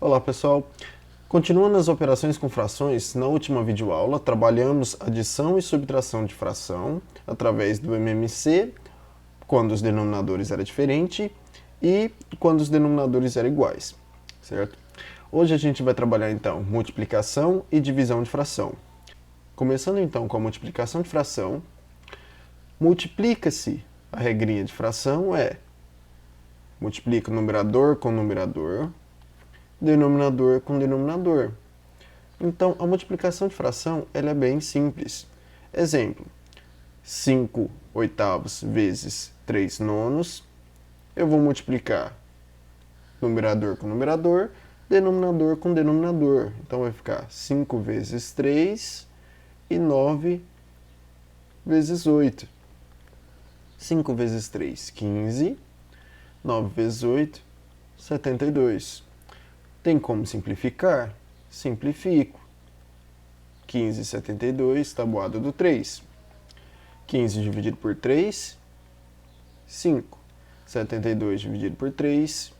Olá pessoal, continuando as operações com frações, na última videoaula trabalhamos adição e subtração de fração através do MMC, quando os denominadores eram diferentes e quando os denominadores eram iguais, certo? Hoje a gente vai trabalhar então multiplicação e divisão de fração. Começando então com a multiplicação de fração, multiplica-se, a regrinha de fração é multiplica o numerador com o numerador, denominador com denominador. Então, a multiplicação de fração ela é bem simples. Exemplo, 5 oitavos vezes 3 nonos. Eu vou multiplicar numerador com numerador, denominador com denominador. Então, vai ficar 5 vezes 3 e 9 vezes 8. 5 vezes 3, 15. 9 vezes 8, 72. Tem como simplificar? Simplifico. 15, 72, tabuada do 3. 15 dividido por 3, 5. 72 dividido por 3,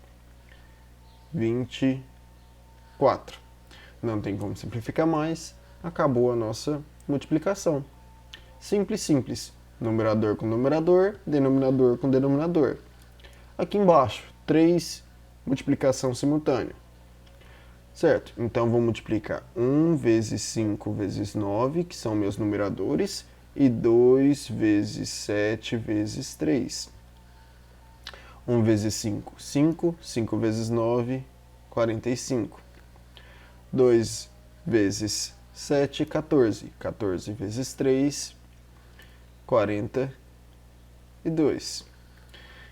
24. Não tem como simplificar mais. Acabou a nossa multiplicação. Simples, simples. Numerador com numerador, denominador com denominador. Aqui embaixo, 3, multiplicação simultânea. Certo? Então, vou multiplicar 1 vezes 5 vezes 9, que são meus numeradores, e 2 vezes 7 vezes 3. 1 vezes 5, 5. 5 vezes 9, 45. 2 vezes 7, 14. 14 vezes 3, 42.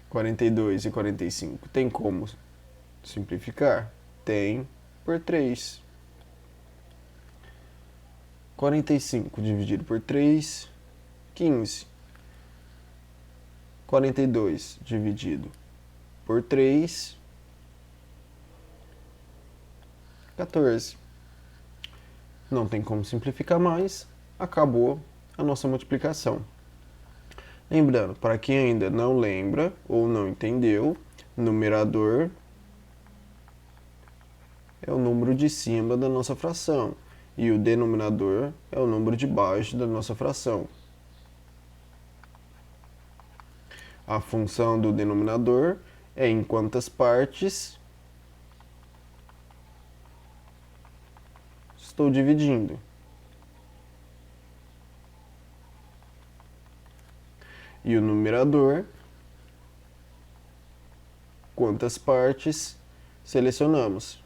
42 e 45. Tem como simplificar? Tem. Por 3. 45 dividido por 3, 15. 42 dividido por 3, 14. Não tem como simplificar mais, acabou a nossa multiplicação. Lembrando, para quem ainda não lembra ou não entendeu, numerador é o número de cima da nossa fração e o denominador é o número de baixo da nossa fração. A função do denominador é em quantas partes estou dividindo. E o numerador, quantas partes selecionamos.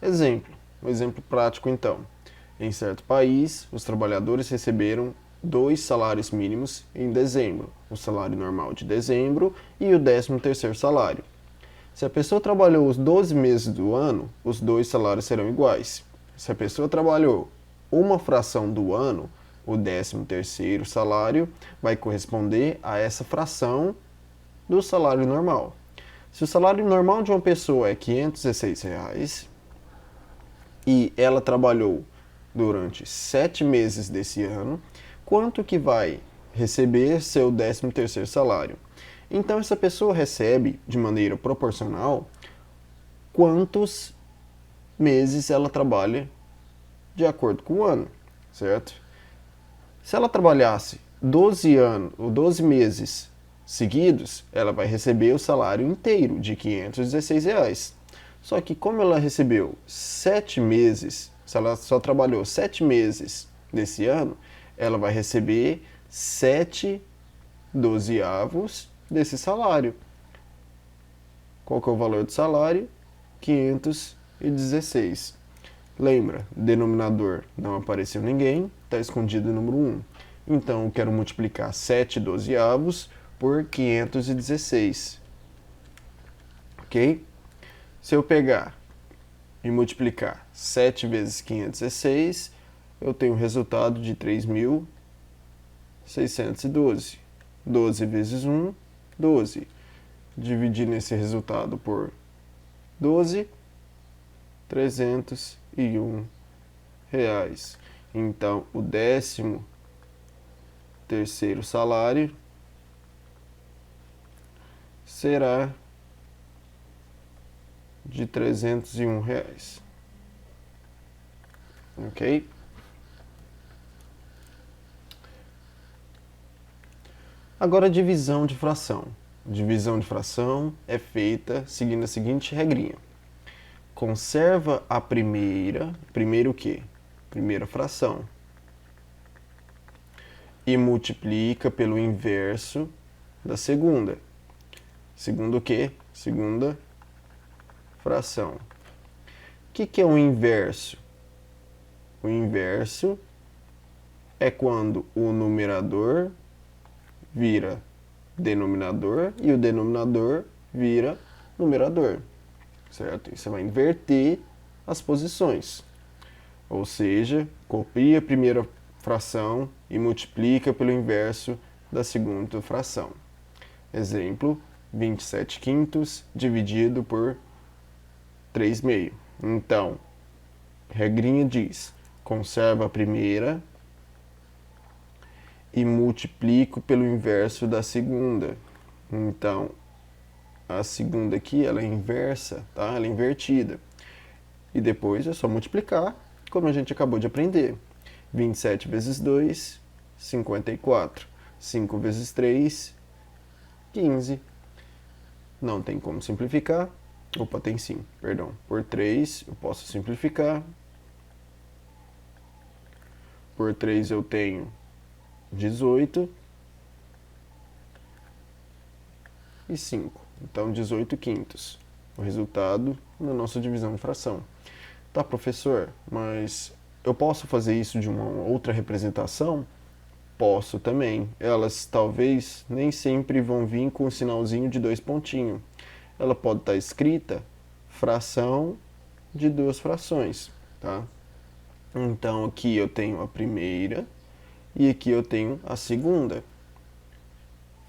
Exemplo, um exemplo prático então. Em certo país, os trabalhadores receberam 2 salários mínimos em dezembro, o salário normal de dezembro e o 13º salário. Se a pessoa trabalhou os 12 meses do ano, os 2 salários serão iguais. Se a pessoa trabalhou uma fração do ano, o 13º salário vai corresponder a essa fração do salário normal. Se o salário normal de uma pessoa é R$ 516, e ela trabalhou durante 7 meses desse ano, quanto que vai receber seu 13º salário? Então, essa pessoa recebe, de maneira proporcional, quantos meses ela trabalha de acordo com o ano, certo? Se ela trabalhasse 12 meses seguidos, ela vai receber o salário inteiro de R$ 516. Só que como ela recebeu 7 meses, se ela só trabalhou 7 meses desse ano, ela vai receber 7 dozeavos desse salário. Qual que é o valor do salário? 516. Lembra, denominador não apareceu ninguém, está escondido o número 1. Então eu quero multiplicar 7 dozeavos por 516. Ok? Se eu pegar e multiplicar 7 vezes 516, eu tenho o resultado de 3.612. 12 vezes 1, 12. Dividindo esse resultado por 12, R$ 301. Então, o 13º terceiro salário será de R$ 301. Ok? Agora, a divisão de fração. Divisão de fração é feita seguindo a seguinte regrinha. Conserva a primeiro o quê? Primeira fração. E multiplica pelo inverso da segunda. Segundo o quê? Segunda fração. O que é o inverso? O inverso é quando o numerador vira denominador e o denominador vira numerador, certo? E você vai inverter as posições, ou seja, copia a primeira fração e multiplica pelo inverso da segunda fração. Exemplo, 27 quintos dividido por 3/2. Então, regrinha diz, conserva a primeira e multiplico pelo inverso da segunda. Então, a segunda aqui, ela é inversa, tá? Ela é invertida. E depois é só multiplicar, como a gente acabou de aprender. 27 vezes 2, 54. 5 vezes 3, 15. Não tem como simplificar. Opa, tem sim, perdão. Por 3 eu posso simplificar. Por 3 eu tenho 18 e 5. Então, 18 quintos. O resultado na nossa divisão de fração. Tá, professor, mas eu posso fazer isso de uma outra representação? Posso também. Elas talvez nem sempre vão vir com um sinalzinho de 2 pontinhos. Ela pode estar escrita fração de 2 frações, tá? Então, aqui eu tenho a primeira e aqui eu tenho a segunda.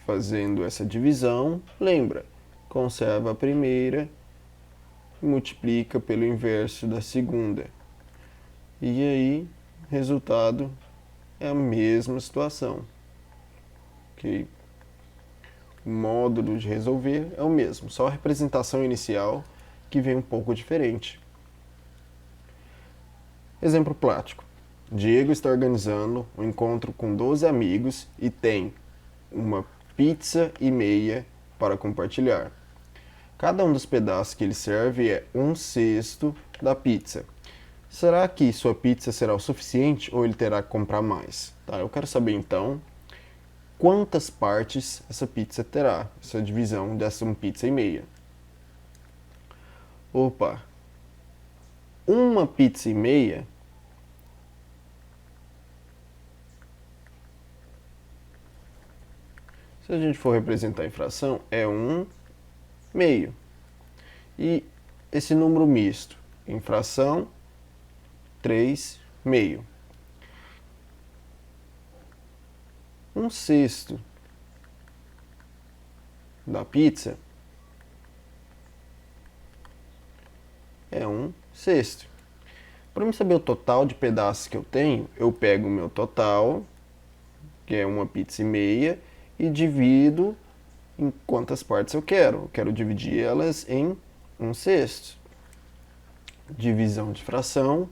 Fazendo essa divisão, lembra, conserva a primeira e multiplica pelo inverso da segunda. E aí, resultado é a mesma situação. Ok? O módulo de resolver é o mesmo, só a representação inicial que vem um pouco diferente. Exemplo prático. Diego está organizando um encontro com 12 amigos e tem uma pizza e meia para compartilhar. Cada um dos pedaços que ele serve é 1/6 da pizza. Será que sua pizza será o suficiente ou ele terá que comprar mais? Tá, eu quero saber então quantas partes essa pizza terá, essa divisão dessa pizza e meia. Opa, uma pizza e meia se a gente for representar em fração, é 1/2. E esse número misto, em fração, 3/2. 1/6 da pizza é 1/6. Para eu saber o total de pedaços que eu tenho, eu pego o meu total, que é uma pizza e meia, e divido em quantas partes eu quero. Eu quero dividir elas em 1/6. Divisão de fração,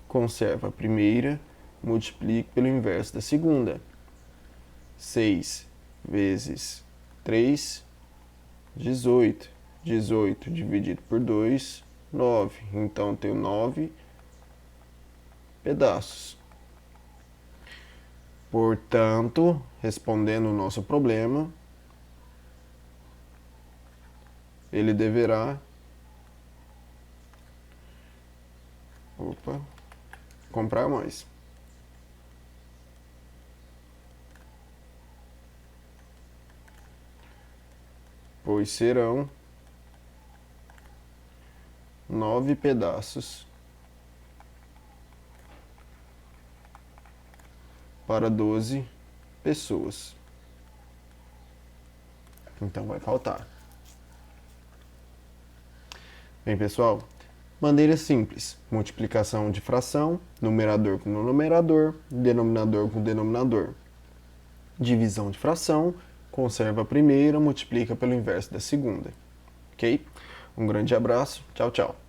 conserva a primeira, multiplico pelo inverso da segunda. 6 vezes 3, 18. 18 dividido por 2, 9. Então, eu tenho 9 pedaços. Portanto, respondendo o nosso problema, ele deverá comprar mais. Pois serão 9 pedaços para 12 pessoas. Então vai faltar. Bem, pessoal, maneira simples. Multiplicação de fração, numerador com numerador, denominador com denominador. divisão de fração, conserva a primeira, multiplica pelo inverso da segunda. Ok? Um grande abraço, tchau, tchau.